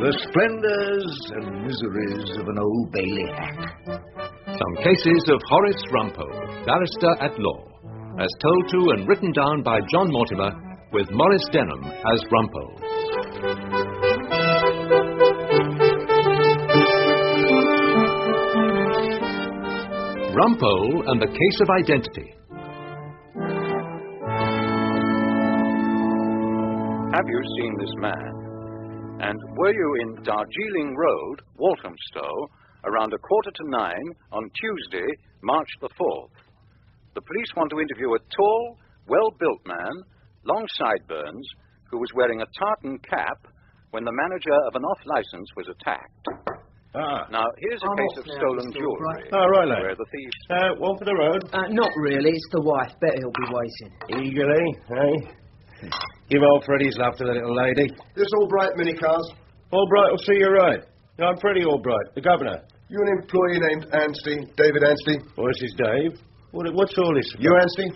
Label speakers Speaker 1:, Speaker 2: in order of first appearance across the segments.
Speaker 1: The splendours and miseries of an Old Bailey hack.
Speaker 2: Some cases of Horace Rumpole, barrister at law, as told to and written down by John Mortimer, with Maurice Denham as Rumpole. Rumpole and the Case of Identity.
Speaker 3: Have you seen this man? And were you in Darjeeling Road, Walthamstow, around 8:45 on Tuesday, March the 4th? The police want to interview a tall, well-built man, long sideburns, who was wearing a tartan cap when the manager of an off-license was attacked. Now, here's a case of stolen jewellery.
Speaker 4: Oh, right, lad.
Speaker 3: Where the thieves...
Speaker 4: One for the road?
Speaker 5: Not really. It's the wife. Bet he'll be waiting.
Speaker 4: Eagerly, eh? Give old Freddie's love to the little lady.
Speaker 6: This Albright minicars.
Speaker 4: Albright will see you right. No, I'm Freddie Albright, the governor.
Speaker 6: You an employee named Anstey, David Anstey?
Speaker 4: Oh, this is Dave. What's all this about?
Speaker 6: You Anstey?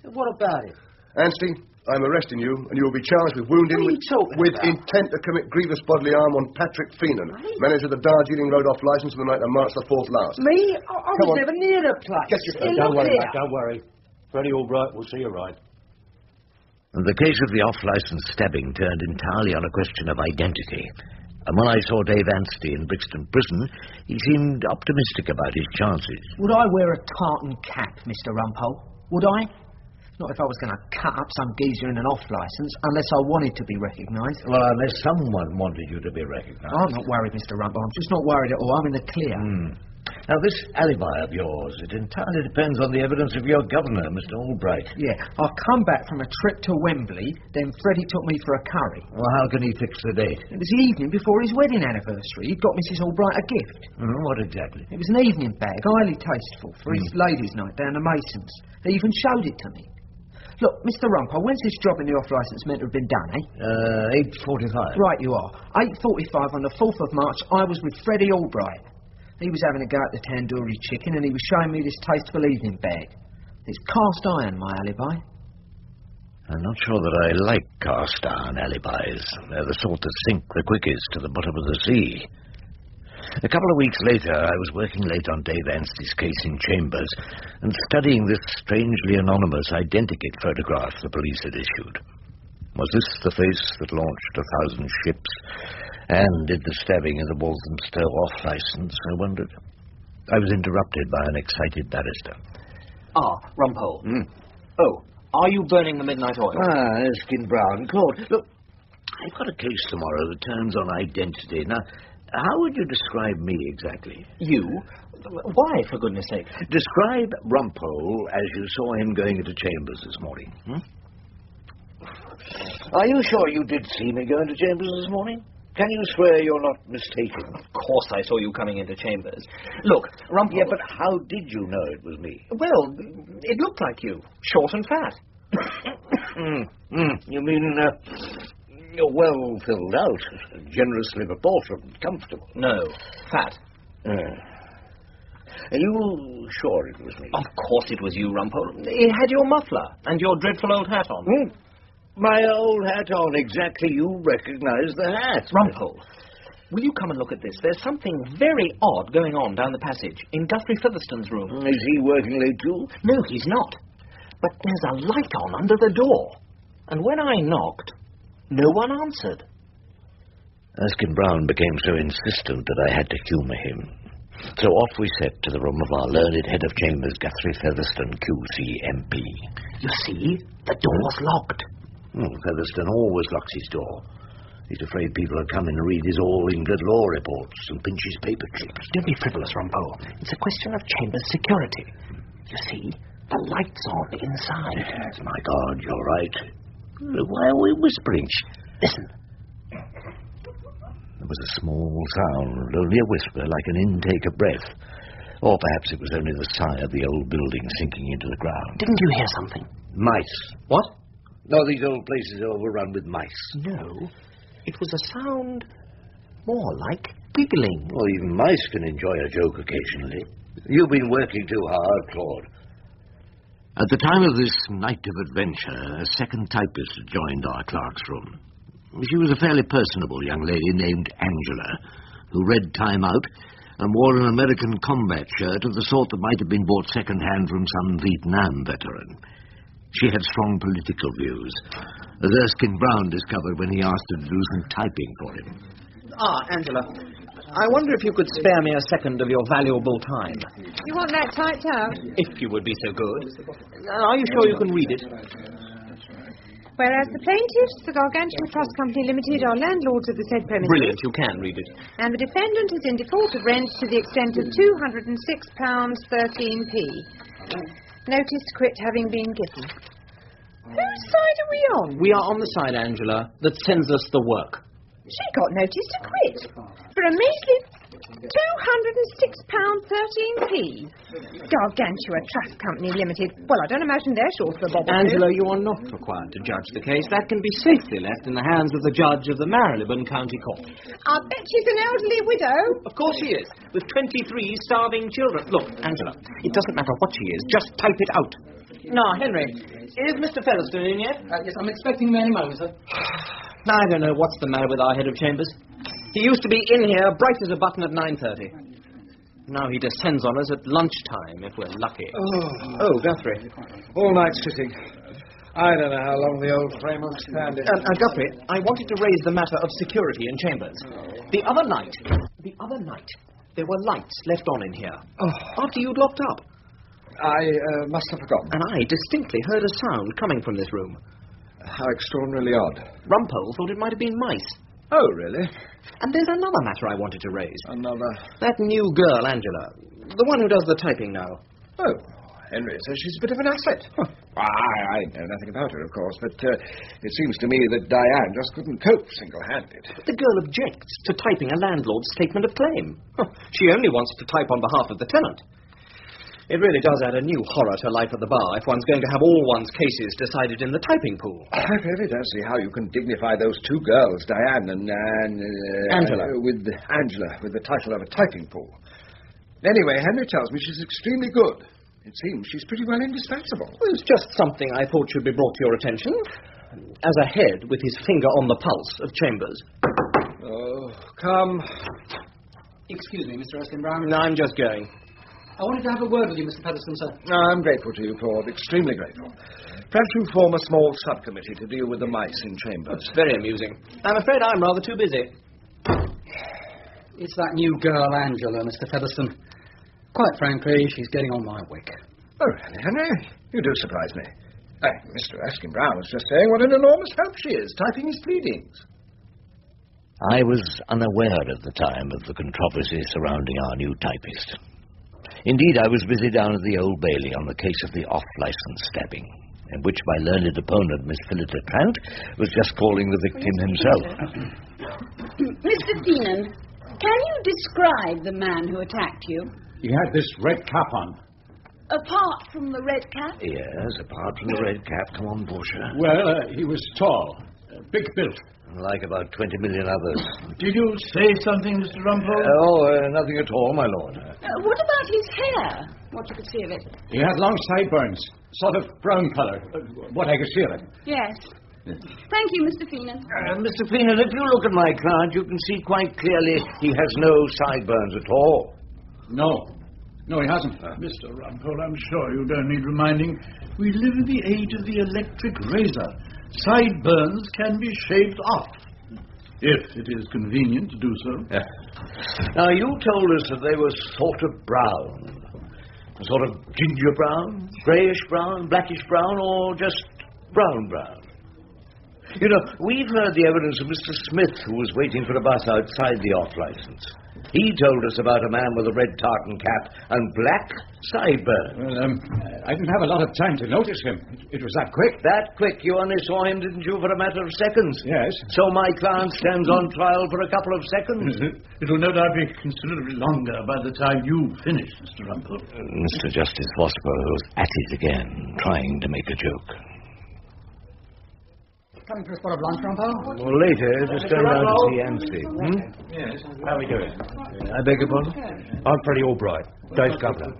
Speaker 5: What about it?
Speaker 6: Anstey, I'm arresting you, and you will be charged with wounding
Speaker 5: What are you talking
Speaker 6: with
Speaker 5: about?
Speaker 6: intent to commit grievous bodily harm on Patrick Feenan, manager of the Darjeeling Road off licence on the night of March the 4th last.
Speaker 5: Me? I was
Speaker 6: on.
Speaker 5: never near the place.
Speaker 6: Get your
Speaker 5: Hey,
Speaker 4: Don't
Speaker 5: look
Speaker 4: worry,
Speaker 5: here.
Speaker 4: mate, don't worry. Freddie Albright will see you right.
Speaker 1: The case of the off-licence stabbing turned entirely on a question of identity. And when I saw Dave Anstey in Brixton Prison, he seemed optimistic about his chances.
Speaker 5: Would I wear a tartan cap, Mr. Rumpole? Would I? Not if I was going to cut up some geezer in an off-licence, unless I wanted to be recognised.
Speaker 1: Well, unless someone wanted you to be recognised.
Speaker 5: I'm not worried, Mr. Rumpole. I'm just not worried at all. I'm in the clear.
Speaker 1: Now, this alibi of yours, it entirely depends on the evidence of your governor, Mr. Albright.
Speaker 5: Yeah, I come back from a trip to Wembley, then Freddie took me for a curry.
Speaker 1: Well, how can he fix the date?
Speaker 5: It was the evening before his wedding anniversary. He'd got Mrs. Albright a gift.
Speaker 1: What exactly?
Speaker 5: It was an evening bag, highly tasteful, for his ladies' night down the Masons. They even showed it to me. Look, Mr. Rumpole, when's this job in the off-licence meant to have been done, eh?
Speaker 1: 8:45.
Speaker 5: Right you are. 8:45 on the 4th of March, I was with Freddie Albright. He was having a go at the tandoori chicken, and he was showing me this tasteful evening bag. It's cast iron, my alibi.
Speaker 1: I'm not sure that I like cast-iron alibis. They're the sort that sink the quickest to the bottom of the sea. A couple of weeks later, I was working late on Dave Anstey's case in Chambers and studying this strangely anonymous identikit photograph the police had issued. Was this the face that launched 1,000 ships and did the stabbing in the Walthamstow off-licence, I wondered? I was interrupted by an excited barrister.
Speaker 5: Rumpole. Oh, are you burning the midnight oil?
Speaker 1: Erskine Brown. Claude, look, I've got a case tomorrow that turns on identity. Now, how would you describe me exactly?
Speaker 5: You? Why, for goodness sake?
Speaker 1: Describe Rumpole as you saw him going into Chambers this morning. Are you sure you did see me go into Chambers this morning? Can you swear you're not mistaken?
Speaker 5: Of course I saw you coming into Chambers. Look, Rumpole...
Speaker 1: Yeah, but how did you know it was me?
Speaker 5: Well, it looked like you. Short and fat.
Speaker 1: You mean, you're well filled out, generously proportioned, comfortable.
Speaker 5: No, fat.
Speaker 1: Are you sure it was me?
Speaker 5: Of course it was you, Rumpole. It had your muffler and your dreadful old hat on.
Speaker 1: My old hat on, exactly. You recognize the hat.
Speaker 5: Rumpole, will you come and look at this? There's something very odd going on down the passage, in Guthrie Featherstone's room.
Speaker 1: Is he working late too?
Speaker 5: No, he's not. But there's a light on under the door. And when I knocked, no one answered.
Speaker 1: Erskine Brown became so insistent that I had to humour him. So off we set to the room of our learned head of chambers, Guthrie Featherstone, QC MP.
Speaker 5: You see, the door's locked.
Speaker 1: Featherstone always locks his door. He's afraid people will come in and read his all-England law reports and pinch his paper clips.
Speaker 5: Don't be frivolous, Rumpole. It's a question of Chambers security. You see, the light's on inside.
Speaker 1: Yes, my God, you're right. Why are we whispering?
Speaker 5: Listen.
Speaker 1: There was a small sound, only a whisper, like an intake of breath. Or perhaps it was only the sigh of the old building sinking into the ground.
Speaker 5: Didn't you hear something?
Speaker 1: Mice.
Speaker 5: What?
Speaker 1: No, these old places are overrun with mice.
Speaker 5: No. It was a sound more like giggling.
Speaker 1: Well, even mice can enjoy a joke occasionally. You've been working too hard, Claude. At the time of this night of adventure, a second typist had joined our clerk's room. She was a fairly personable young lady named Angela, who read Time Out and wore an American combat shirt of the sort that might have been bought second-hand from some Vietnam veteran. She had strong political views, as Erskine Brown discovered when he asked her to do some typing for him.
Speaker 5: Angela, I wonder if you could spare me a second of your valuable time.
Speaker 7: You want that typed out?
Speaker 5: If you would be so good. Are you sure you can read it?
Speaker 7: Whereas the plaintiffs, the Gargantua Trust Company Limited, are landlords of the said premises.
Speaker 5: Brilliant, you can read it.
Speaker 7: And the defendant is in default of rent to the extent of £206.13p. Notice to quit having been given. Whose side are we on?
Speaker 5: We are on the side, Angela, that sends us the work.
Speaker 7: She got notice to quit for a measly £206.13p. Gargantua Trust Company Limited. Well, I don't imagine they're short of a bob or two.
Speaker 5: Angela, you are not required to judge the case. That can be safely left in the hands of the judge of the Marylebone County Court.
Speaker 7: I bet she's an elderly widow.
Speaker 5: Of course she is, with 23 starving children. Look, Angela, it doesn't matter what she is. Just type it out. Now, Henry, is Mr. Featherstone in yet?
Speaker 8: Yes, I'm expecting him any moment, sir.
Speaker 5: I don't know what's the matter with our head of chambers. He used to be in here bright as a button at 9:30. Now he descends on us at lunchtime, if we're lucky.
Speaker 4: Oh, Guthrie. All night sitting. I don't know how long the old frame will stand it.
Speaker 5: Guthrie, I wanted to raise the matter of security in chambers. The other night, there were lights left on in here. After you'd locked up.
Speaker 4: I must have forgotten.
Speaker 5: And I distinctly heard a sound coming from this room.
Speaker 4: How extraordinarily odd.
Speaker 5: Rumpole thought it might have been mice.
Speaker 4: Oh, really?
Speaker 5: And there's another matter I wanted to raise.
Speaker 4: Another?
Speaker 5: That new girl, Angela. The one who does the typing now.
Speaker 4: Oh, Henry says she's a bit of an asset. I know nothing about her, of course, but it seems to me that Diane just couldn't cope single-handed.
Speaker 5: But the girl objects to typing a landlord's statement of claim. She only wants to type on behalf of the tenant. It really does add a new horror to life at the bar if one's going to have all one's cases decided in the typing pool.
Speaker 4: I really don't see how you can dignify those two girls, Diane and
Speaker 5: Angela.
Speaker 4: With Angela, with the title of a typing pool. Anyway, Henry tells me she's extremely good. It seems she's pretty well indispensable.
Speaker 5: Well, it's just something I thought should be brought to your attention. As a head with his finger on the pulse of Chambers.
Speaker 4: Oh, come.
Speaker 8: Excuse me, Mr. Erskine Brown.
Speaker 5: No, I'm just going.
Speaker 8: I wanted to have a word with you, Mr. Featherstone, sir.
Speaker 4: I'm grateful to you, Claude. Extremely grateful. Perhaps you form a small subcommittee to deal with the mice in Chambers.
Speaker 5: It's very amusing. I'm afraid I'm rather too busy.
Speaker 8: It's that new girl, Angela, Mr. Featherstone. Quite frankly, she's getting on my wick.
Speaker 4: Oh, really, Henry? You do surprise me. Mr. Erskine Brown was just saying what an enormous help she is, typing his pleadings.
Speaker 1: I was unaware at the time of the controversy surrounding our new typist. Indeed, I was busy down at the Old Bailey on the case of the off-licence stabbing, in which my learned opponent, Miss Philippa Trant, was just calling the victim himself.
Speaker 9: Mr. Feenan, can you describe the man who attacked you?
Speaker 10: He had this red cap on.
Speaker 9: Apart from the red cap?
Speaker 1: Yes, apart from the red cap. Come on, Portia.
Speaker 10: Well, he was tall, big built.
Speaker 1: Like about 20 million others.
Speaker 10: Did you say something, Mr. Rumpole?
Speaker 1: Nothing at all, my lord.
Speaker 9: What about his hair? What you could see of it?
Speaker 10: He had long sideburns, sort of brown colour. What I could see of it.
Speaker 9: Yes. Thank you, Mr. Feenan.
Speaker 1: Mr. Feenan, if you look at my client, you can see quite clearly he has no sideburns at all.
Speaker 10: No, he hasn't. Mr. Rumpole, I'm sure you don't need reminding. We live in the age of the electric razor. Sideburns can be shaved off, if it is convenient to do so.
Speaker 1: Yeah. Now, you told us that they were sort of brown. Sort of ginger brown, greyish brown, blackish brown, or just brown. You know, we've heard the evidence of Mr. Smith, who was waiting for a bus outside the off-licence. He told us about a man with a red tartan cap and black sideburns.
Speaker 10: Well, I didn't have a lot of time to notice him. It was that quick.
Speaker 1: That quick? You only saw him, didn't you, for a matter of seconds?
Speaker 10: Yes.
Speaker 1: So my client stands on trial for a couple of seconds?
Speaker 10: It will no doubt be considerably longer by the time you finish, Mr. Rumpole.
Speaker 1: Mr. Justice Vosper was at it again, trying to make a joke.
Speaker 8: Coming for a spot of lunch, Rumpole?
Speaker 1: Well, later, just going down to see Anstey.
Speaker 10: Yes. How are we doing?
Speaker 1: I beg your pardon?
Speaker 11: I'm Freddie Albright, Dave's governor.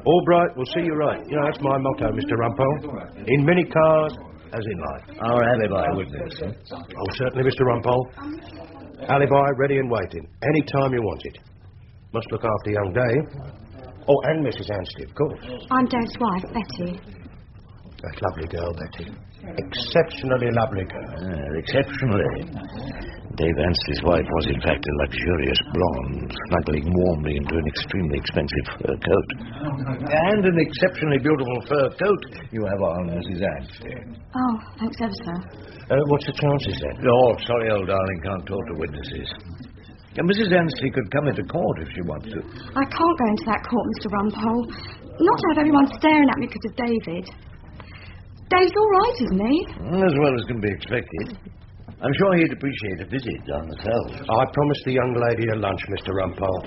Speaker 11: Albright will see you right. You know, that's my motto, Mr. Rumpole. In many cars as in like.
Speaker 1: Our alibi witness.
Speaker 11: Oh, certainly, Mr. Rumpole. Alibi ready and waiting. Any time you want it. Must look after young Dave. Oh, and Mrs. Anstey, of course.
Speaker 7: I'm Dave's wife, Betty.
Speaker 11: That lovely girl, Betty. Exceptionally lovely girl.
Speaker 1: Exceptionally. Dave Anstey's wife was, in fact, a luxurious blonde, snuggling warmly into an extremely expensive fur coat. And an exceptionally beautiful fur coat you have on, Mrs. Anstey.
Speaker 7: Oh, thanks ever so.
Speaker 11: What's the chances, then?
Speaker 1: Oh, sorry, old darling, can't talk to witnesses. Mrs. Anstey could come into court if she wants to.
Speaker 7: I can't go into that court, Mr. Rumpole. Not to have everyone staring at me because of David. Dave's all right, isn't he?
Speaker 1: As well as can be expected. I'm sure he'd appreciate a visit down the cells.
Speaker 11: I promised the young lady a lunch, Mr. Rumpole.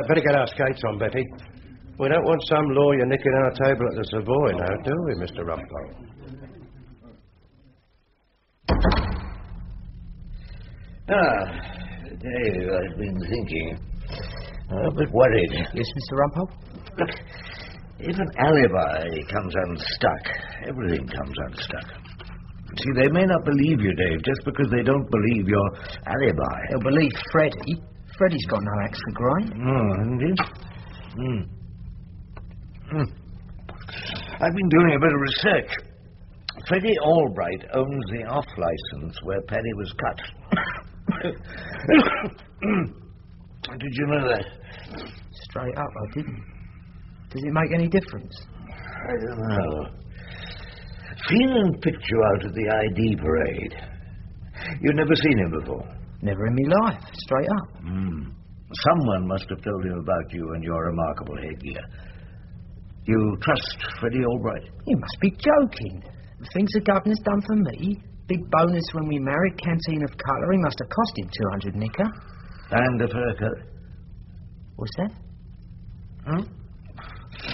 Speaker 11: Better get our skates on, Betty. We don't want some lawyer nicking our table at the Savoy now, do we, Mr. Rumpole?
Speaker 1: Dave, I've been thinking. I'm a bit worried.
Speaker 5: Yes, Mr. Rumpole?
Speaker 1: Look, if an alibi comes unstuck, everything comes unstuck. See, they may not believe you, Dave, just because they don't believe your alibi.
Speaker 5: They'll believe Freddie. Freddie's got no axe to grind.
Speaker 1: Indeed. I've been doing a bit of research. Freddie Albright owns the off license where Penny was cut. Did you know that?
Speaker 5: Straight up, I didn't. Does it make any difference?
Speaker 1: I don't know. Feenan picked you out at the ID parade. You'd never seen him before?
Speaker 5: Never in my life, straight up.
Speaker 1: Someone must have told him about you and your remarkable headgear. You trust Freddie Albright?
Speaker 5: You must be joking. The things the governor's done for me, big bonus when we married, canteen of cutlery, must have cost him 200 nicker.
Speaker 1: And a fur coat.
Speaker 5: What's that?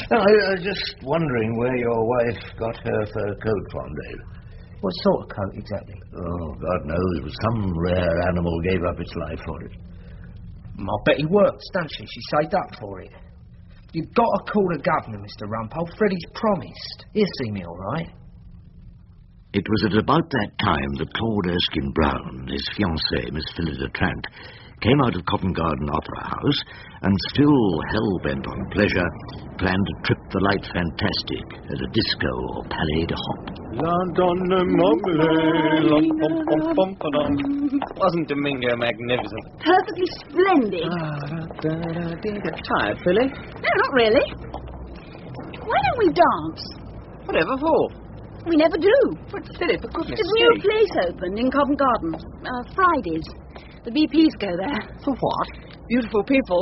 Speaker 1: No, I was just wondering where your wife got her fur coat from, Dave.
Speaker 5: What sort of coat, exactly?
Speaker 1: Oh, God knows, but some rare animal gave up its life for it.
Speaker 5: I bet he works, doesn't she? She saved up for it. You've got to call the governor, Mr. Rumpole. Freddie's promised. He'll see me all right.
Speaker 1: It was at about that time that Claude Erskine Brown, his fiancée, Miss Phillida Trant, came out of Covent Garden Opera House and, still hell-bent on pleasure, planned to trip the light fantastic at a disco or palais de hop.
Speaker 5: Wasn't Domingo magnificent?
Speaker 9: Perfectly splendid.
Speaker 5: Tired, Philly?
Speaker 9: No, not really. Why don't we dance?
Speaker 5: Whatever for?
Speaker 9: We never do.
Speaker 5: But, Philly, for goodness
Speaker 9: There's a new place opened in Covent Garden. Fridays. The BPs go there.
Speaker 5: For what?
Speaker 9: Beautiful people.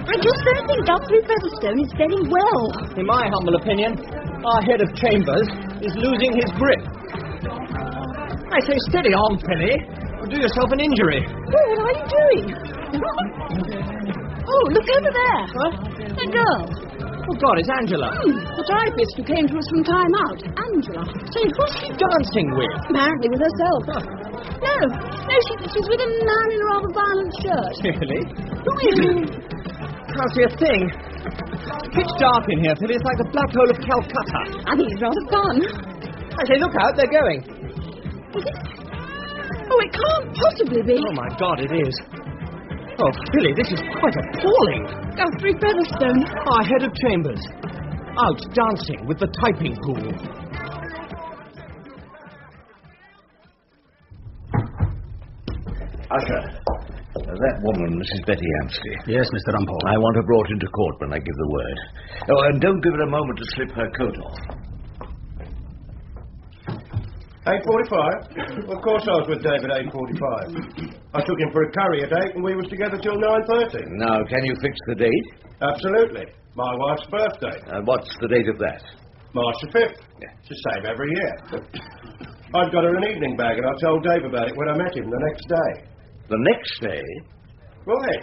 Speaker 9: I just don't think Guthrie Featherstone is very well.
Speaker 5: In my humble opinion, our head of chambers is losing his grip. I say, steady on, Penny. You'll do yourself an injury.
Speaker 9: Oh, what are you doing? Oh, look over there.
Speaker 5: What?
Speaker 9: That girl.
Speaker 5: Oh, God, it's Angela.
Speaker 9: The typist who came to us from Time Out. Angela.
Speaker 5: Say, who's she dancing with?
Speaker 9: Apparently with herself. No, she's with a man in a rather violent shirt.
Speaker 5: Really?
Speaker 9: Who is he?
Speaker 5: Can't see a thing. It's pitch dark in here, Philly. It's like the black hole of Calcutta.
Speaker 9: I think it's rather fun.
Speaker 5: I say, look out, they're going.
Speaker 9: Is it? Oh, it can't possibly be.
Speaker 5: Oh, my God, it is. Oh, Philly, this is quite appalling.
Speaker 9: Guthrie Featherstone.
Speaker 5: Our head of chambers. Out dancing with the typing pool.
Speaker 1: Usher, that woman, Mrs. Betty Anstey.
Speaker 8: Yes, Mr. Rumpole.
Speaker 1: I want her brought into court when I give the word. Oh, and don't give her a moment to slip her coat off.
Speaker 11: 8:45? Of course I was with Dave at 8:45. I took him for a curry a date and we was together till 9:30.
Speaker 1: Now, can you fix the date?
Speaker 11: Absolutely. My wife's birthday.
Speaker 1: And what's the date of that?
Speaker 11: March the 5th. It's the same every year. I'd got her an evening bag and I told Dave about it when I met him the next day.
Speaker 1: The next day?
Speaker 11: Right.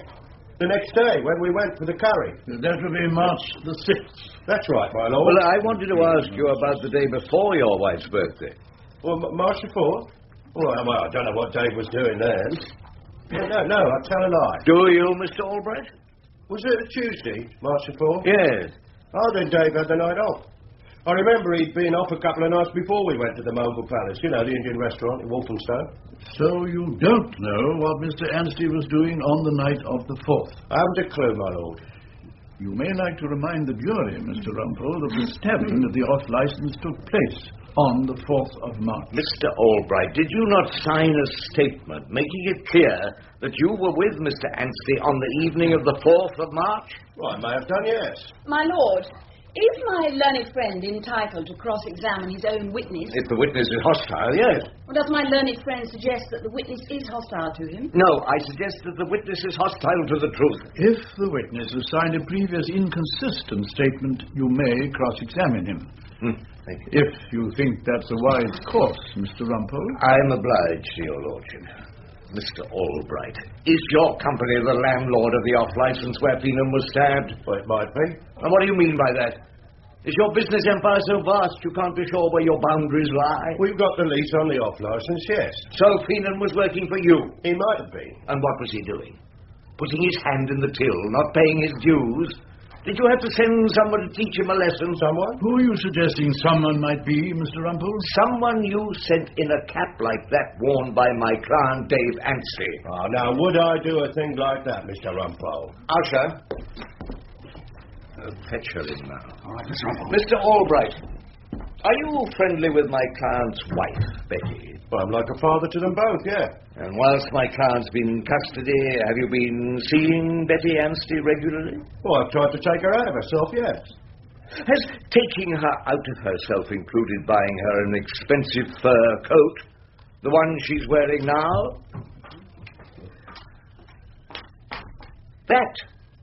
Speaker 11: The next day when we went for the curry.
Speaker 10: That will be March the 6th.
Speaker 11: That's right, my lord.
Speaker 1: Well, I wanted to ask you about the day before your wife's birthday.
Speaker 11: Well, March the 4th? Well, I don't know what Dave was doing then. No, I tell a lie.
Speaker 1: Do you, Mr. Albright?
Speaker 11: Was it a Tuesday, March the 4th?
Speaker 1: Yes.
Speaker 11: Oh, then Dave had the night off. I remember he'd been off a couple of nights before we went to the Mogul Palace. You know, the Indian restaurant in Walthamstow.
Speaker 10: So you don't know what Mr. Anstey was doing on the night of the 4th?
Speaker 11: I haven't a clue, my lord.
Speaker 10: You may like to remind the jury, Mr. Rumpole, that the stabbing of the off-licence took place on the 4th of March.
Speaker 1: Mr. Albright, did you not sign a statement making it clear that you were with Mr. Anstey on the evening of the 4th of March?
Speaker 11: Well, I may have done, yes.
Speaker 9: My lord, is my learned friend entitled to cross-examine his own witness?
Speaker 1: If the witness is hostile, yes.
Speaker 9: Or does my learned friend suggest that the witness is hostile to him?
Speaker 1: No, I suggest that the witness is hostile to the truth.
Speaker 10: If the witness has signed a previous inconsistent statement, you may cross-examine him.
Speaker 1: Thank you.
Speaker 10: If you think that's a wise course, Mr. Rumpole.
Speaker 1: I am obliged to your lordship. Mr. Albright, is your company the landlord of the off-licence where Feenan was stabbed?
Speaker 11: Well, it might be.
Speaker 1: And what do you mean by that? Is your business empire so vast you can't be sure where your boundaries lie?
Speaker 11: We've got the lease on the off-licence, yes.
Speaker 1: So Feenan was working for you?
Speaker 11: He might have been.
Speaker 1: And what was he doing? Putting his hand in the till, not paying his dues? Did you have to send someone to teach him a lesson?
Speaker 11: Someone?
Speaker 10: Who are you suggesting someone might be, Mr. Rumpole?
Speaker 1: Someone you sent in a cap like that worn by my client, Dave Anstey.
Speaker 11: Oh, now, would I do a thing like that, Mr. Rumpole?
Speaker 1: Usher. Fetch her in now.
Speaker 4: All right, Mr. Rumpole.
Speaker 1: Mr. Albright, are you friendly with my client's wife, Betty?
Speaker 11: Well, I'm like a father to them both, yeah.
Speaker 1: And whilst my client's been in custody, have you been seeing Betty Anstey regularly?
Speaker 11: Well, I've tried to take her out of herself, yes.
Speaker 1: Has taking her out of herself included buying her an expensive fur coat? The one she's wearing now? That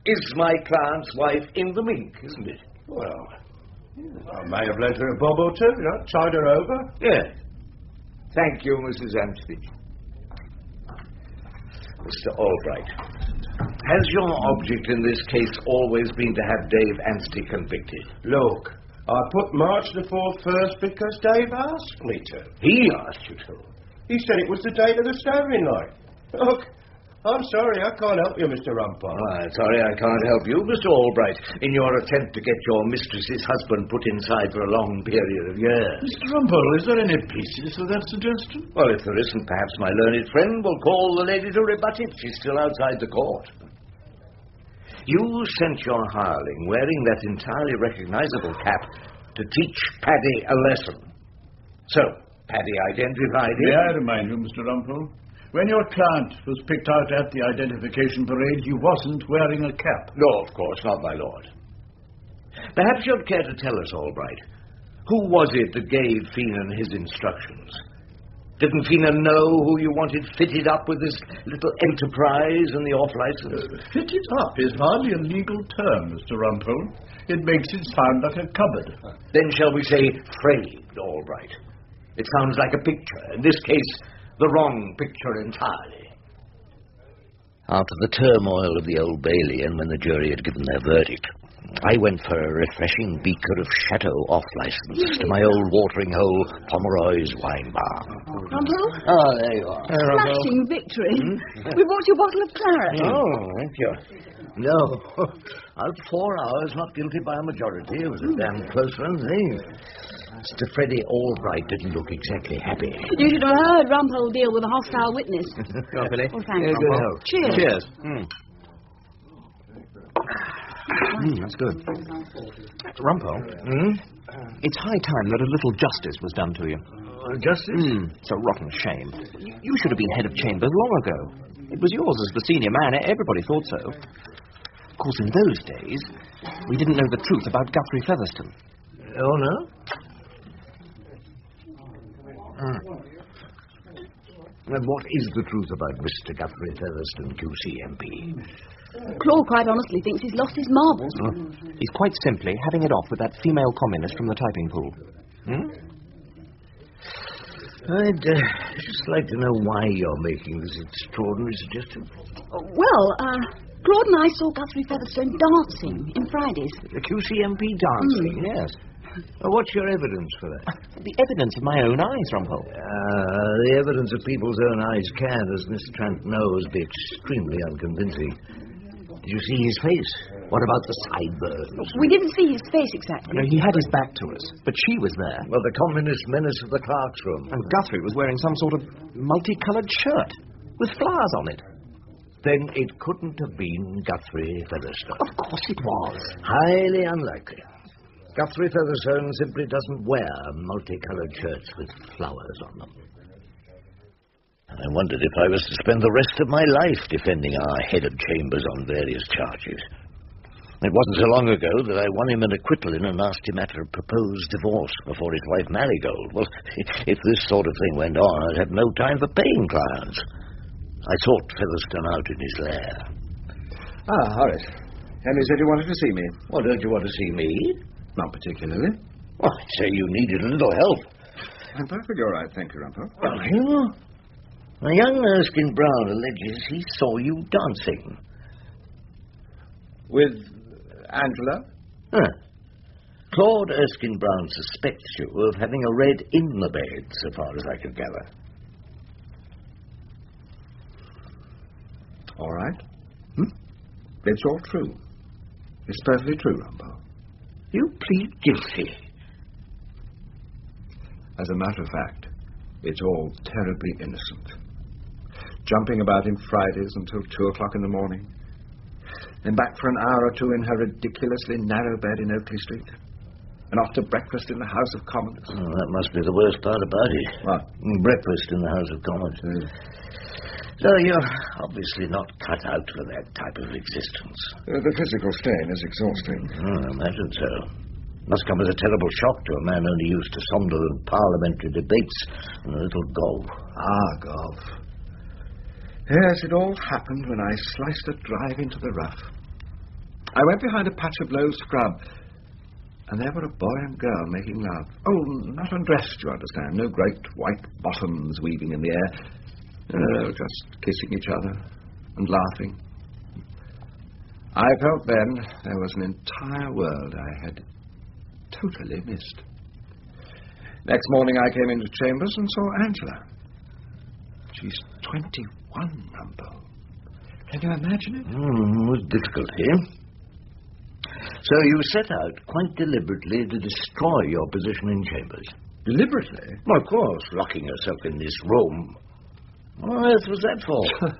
Speaker 1: is my client's wife in the mink, isn't it?
Speaker 11: Well, I may have lent her a bob or two, you know, tied her over.
Speaker 1: Yes. Thank you, Mrs. Anstey. Mr. Albright, has your object in this case always been to have Dave Anstey convicted?
Speaker 11: Look, I put March the 4th first because Dave asked me to.
Speaker 1: He asked you to?
Speaker 11: He said it was the date of the stabbing night. Look, I'm sorry, I can't help you, Mr. Rumpole.
Speaker 1: I'm sorry I can't help you, Mr. Albright, in your attempt to get your mistress's husband put inside for a long period of years.
Speaker 10: Mr. Rumpole, is there any basis for that suggestion?
Speaker 1: Well, if there isn't, perhaps my learned friend will call the lady to rebut it. She's still outside the court. You sent your hireling wearing that entirely recognizable cap to teach Paddy a lesson. So, Paddy identified him.
Speaker 10: May I remind you, Mr. Rumpole? When your client was picked out at the identification parade, he wasn't wearing a cap.
Speaker 1: No, of course, not, my lord. Perhaps you'd care to tell us, Albright, who was it that gave Feenan his instructions? Didn't Feenan know who you wanted fitted up with this little enterprise and the off-licence?
Speaker 10: Fitted up is hardly a legal term, Mr. Rumpole. It makes it sound like a cupboard.
Speaker 1: Then shall we say framed, Albright? It sounds like a picture. In this case, the wrong picture entirely. After the turmoil of the Old Bailey and when the jury had given their verdict, I went for a refreshing beaker of Chateau off-licence to my old watering-hole Pomeroy's wine bar.
Speaker 7: Rumpole?
Speaker 1: Ah, there you are.
Speaker 7: Smashing victory. We bought you a bottle of claret.
Speaker 1: Oh, thank you. No, out 4 hours, not guilty by a majority. It was a damn close one, eh? Mr. Freddie Albright didn't look exactly happy.
Speaker 9: You should have heard Rumpole deal with a hostile witness.
Speaker 5: Company.
Speaker 9: Oh, thanks,
Speaker 1: Good
Speaker 9: Rumpole.
Speaker 1: health.
Speaker 9: Cheers.
Speaker 5: Cheers.
Speaker 12: That's good. Rumpole, it's high time that a little justice was done to you.
Speaker 1: Justice?
Speaker 12: It's a rotten shame. You should have been head of chambers long ago. It was yours as the senior man. Everybody thought so. Of course, in those days, we didn't know the truth about Guthrie Featherstone.
Speaker 1: Oh, no? And what is the truth about Mr. Guthrie Featherstone, QCMP?
Speaker 9: Claude quite honestly thinks he's lost his marbles.
Speaker 12: He's quite simply having it off with that female communist from the typing pool.
Speaker 1: I'd just like to know why you're making this extraordinary suggestion.
Speaker 9: Well, Claude and I saw Guthrie Featherstone dancing in Fridays.
Speaker 1: The QCMP dancing? Yes. What's your evidence for that?
Speaker 12: The evidence of my own eyes, Rumpole.
Speaker 1: The evidence of people's own eyes can, as Miss Trant knows, be extremely unconvincing. Did you see his face? What about the sideburns?
Speaker 7: We didn't see his face exactly.
Speaker 12: No, he had his back to us, but she was there.
Speaker 1: Well, the communist menace of the clerk's room.
Speaker 12: And Guthrie was wearing some sort of multicoloured shirt with flowers on it.
Speaker 1: Then it couldn't have been Guthrie Featherstone.
Speaker 12: Of course it was.
Speaker 1: Highly unlikely. Guthrie Featherstone simply doesn't wear multicoloured shirts with flowers on them. I wondered if I was to spend the rest of my life defending our head of chambers on various charges. It wasn't so long ago that I won him an acquittal in a nasty matter of proposed divorce before his wife Marigold. Well, if this sort of thing went on, I'd have no time for paying clients. I sought Featherstone out in his lair.
Speaker 4: Ah, Horace. Henry said you wanted to see me.
Speaker 1: Well, don't you want to see me?
Speaker 4: Not particularly.
Speaker 1: Well, I'd say you needed a little help.
Speaker 4: I'm perfectly all right, thank you, Rumpole.
Speaker 1: Well, you? A young Erskine Brown alleges he saw you dancing.
Speaker 4: With Angela?
Speaker 1: Huh. Claude Erskine Brown suspects you of having a red in the bed, so far as I could gather.
Speaker 4: All right. It's all true. It's perfectly true, Rumpole.
Speaker 1: You plead guilty.
Speaker 4: As a matter of fact, it's all terribly innocent. Jumping about in Fridays until 2 o'clock in the morning. Then back for an hour or two in her ridiculously narrow bed in Oakley Street. And off to breakfast in the House of Commons.
Speaker 1: Oh, that must be the worst part about it.
Speaker 4: What?
Speaker 1: Breakfast in the House of Commons. So you're obviously not cut out for that type of existence.
Speaker 4: The physical strain is exhausting.
Speaker 1: I imagine so. Must come as a terrible shock to a man only used to Sunderland parliamentary debates and a little golf.
Speaker 4: Ah, golf. Yes, it all happened when I sliced a drive into the rough. I went behind a patch of low scrub, and there were a boy and girl making love. Oh, not undressed, you understand. No great white bottoms weaving in the air. No, just kissing each other and laughing. I felt then there was an entire world I had totally missed. Next morning I came into chambers and saw Angela. She's 21, Rumpole. Can you imagine it?
Speaker 1: With difficulty. So you set out quite deliberately to destroy your position in chambers.
Speaker 4: Deliberately?
Speaker 1: Well, of course, locking yourself in this room. What on earth was that for?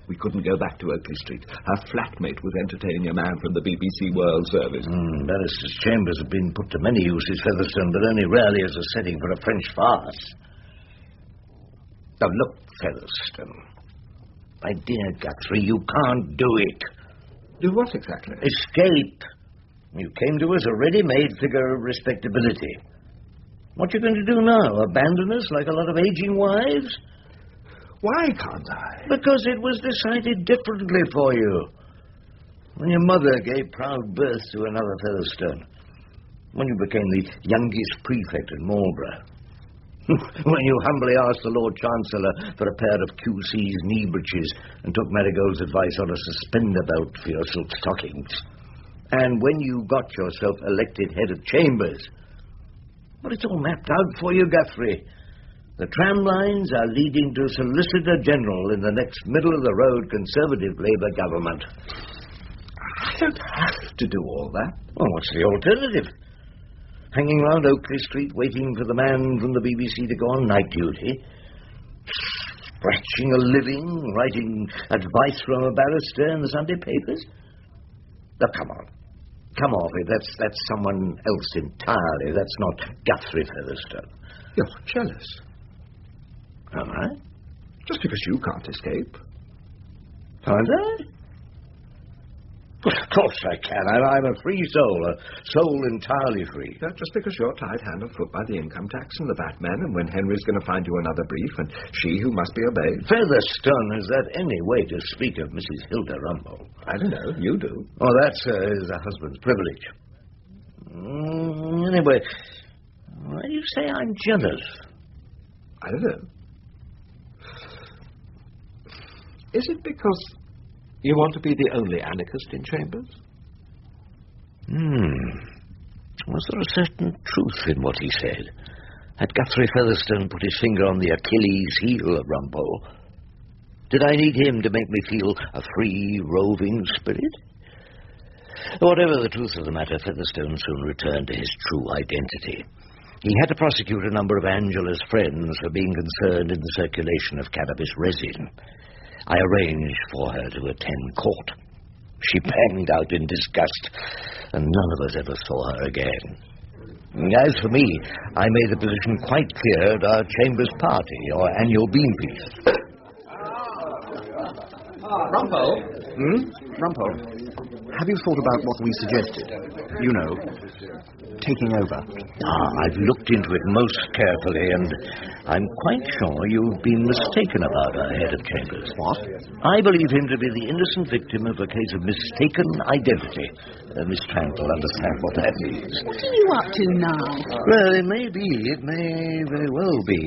Speaker 4: We couldn't go back to Oakley Street. Our flatmate was entertaining a man from the BBC World Service.
Speaker 1: Barrister's chambers have been put to many uses, Featherstone, but only rarely as a setting for a French farce. Now, look, Featherstone. My dear Guthrie, you can't do it.
Speaker 4: Do what exactly?
Speaker 1: Escape. You came to us a ready-made figure of respectability. What you going to do now? Abandon us like a lot of aging wives?
Speaker 4: Why can't I?
Speaker 1: Because it was decided differently for you. When your mother gave proud birth to another Featherstone. When you became the youngest prefect at Marlborough. When you humbly asked the Lord Chancellor for a pair of QC's knee breeches and took Marigold's advice on a suspender belt for your silk stockings. And when you got yourself elected head of chambers. Well, it's all mapped out for you, Guthrie. The tram lines are leading to Solicitor General in the next middle-of-the-road Conservative Labour government.
Speaker 4: I don't have to do all that.
Speaker 1: Well, what's the alternative? Hanging round Oakley Street waiting for the man from the BBC to go on night duty? Scratching a living, writing advice from a barrister in the Sunday papers? Now, come on. Come off it. That's someone else entirely. That's not Guthrie Featherstone.
Speaker 4: You're jealous.
Speaker 1: Am I?
Speaker 4: Just because you can't escape.
Speaker 1: Can't I? Well, of course I can. I'm a free soul, a soul entirely free.
Speaker 4: Just because you're tied hand and foot by the income tax and the VAT man, and when Henry's going to find you another brief, and she who must be obeyed.
Speaker 1: Featherstone, is that any way to speak of Mrs. Hilda Rumpole?
Speaker 4: I don't know. You do.
Speaker 1: Oh, that's is a husband's privilege. Anyway, why do you say I'm jealous?
Speaker 4: I don't know. Is it because you want to be the only anarchist in chambers?
Speaker 1: Was there a certain truth in what he said? Had Guthrie Featherstone put his finger on the Achilles heel of Rumpole? Did I need him to make me feel a free, roving spirit? Whatever the truth of the matter, Featherstone soon returned to his true identity. He had to prosecute a number of Angela's friends for being concerned in the circulation of cannabis resin. I arranged for her to attend court. She banged out in disgust, and none of us ever saw her again. As for me, I made the position quite clear at our Chambers party, or annual bean feast.
Speaker 5: Rumpole? Rumpole, have you thought about what we suggested? You know, taking over.
Speaker 1: I've looked into it most carefully, and I'm quite sure you've been mistaken about our head of Chambers.
Speaker 5: What?
Speaker 1: I believe him to be the innocent victim of a case of mistaken identity. Miss Trant will understand what that means.
Speaker 9: What are you up to now?
Speaker 1: Well, it may very well be.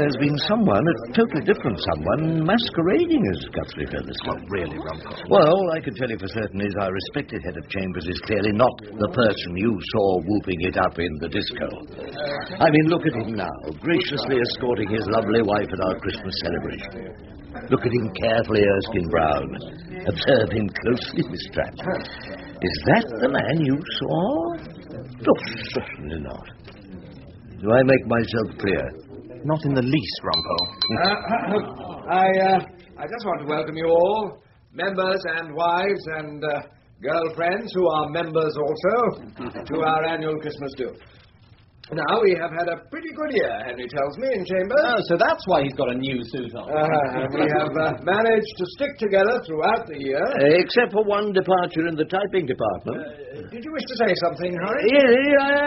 Speaker 1: There's been someone, a totally different someone, masquerading as Guthrie Featherstone.
Speaker 5: Oh, really, Rumpole?
Speaker 1: Well, I can tell you for certain is our respected head of Chambers is clearly not the person you saw whooping it up in the disco. I mean, look at him now, graciously escorting his lovely wife at our Christmas celebration. Look at him carefully, Erskine Brown. Observe him closely, Miss Trant. Is that the man you saw? Oh, certainly not. Do I make myself clear?
Speaker 5: Not in the least, Rumpole.
Speaker 4: I just want to welcome you all, members and wives and girlfriends who are members also, to our annual Christmas do. Now, we have had a pretty good year, Henry tells me, in Chambers.
Speaker 5: Oh, so that's why he's got a new suit on.
Speaker 4: We have managed to stick together throughout the year.
Speaker 1: Except for one departure in the typing department.
Speaker 4: Did you wish to say something, Horace?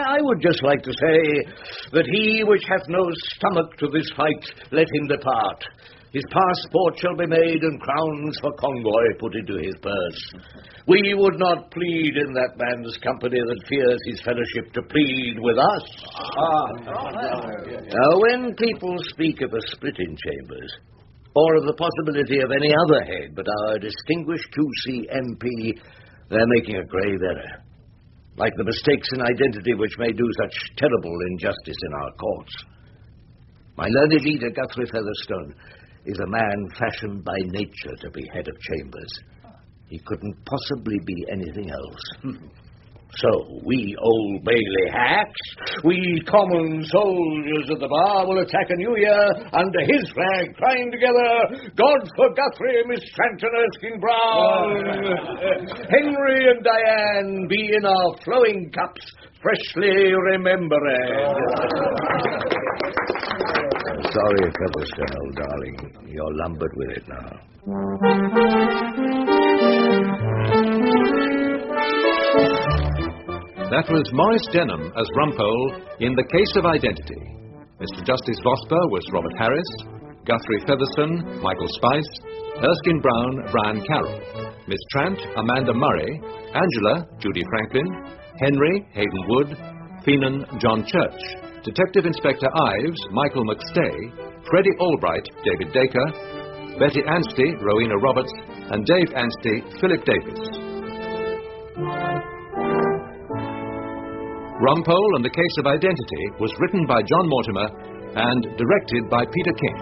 Speaker 1: I would just like to say that he which hath no stomach to this fight, let him depart. His passport shall be made and crowns for convoy put into his purse. We would not plead in that man's company that fears his fellowship to plead with us. Now, when people speak of a split in Chambers, or of the possibility of any other head but our distinguished QC MP, they're making a grave error. Like the mistakes in identity which may do such terrible injustice in our courts. My learned leader, Guthrie Featherstone, is a man fashioned by nature to be head of Chambers. He couldn't possibly be anything else. So, we Old Bailey hacks, we common soldiers of the bar will attack a new year under his flag, crying together, God for Guthrie, Miss Trant and Erskine Brown. Henry and Diane be in our flowing cups, freshly remembering. Sorry, Featherstone, old darling. You're lumbered with it now.
Speaker 2: That was Maurice Denham as Rumpole in The Case of Identity. Mr. Justice Vosper was Robert Harris, Guthrie Featherstone, Michael Spice, Erskine Brown, Brian Carroll, Miss Trant, Amanda Murray, Angela, Judy Franklin, Henry, Hayden Wood, Feenan, John Church, Detective Inspector Ives, Michael McStay, Freddie Albright, David Dacre, Betty Anstey, Rowena Roberts, and Dave Anstey, Philip Davis. Rumpole and The Case of Identity was written by John Mortimer and directed by Peter King.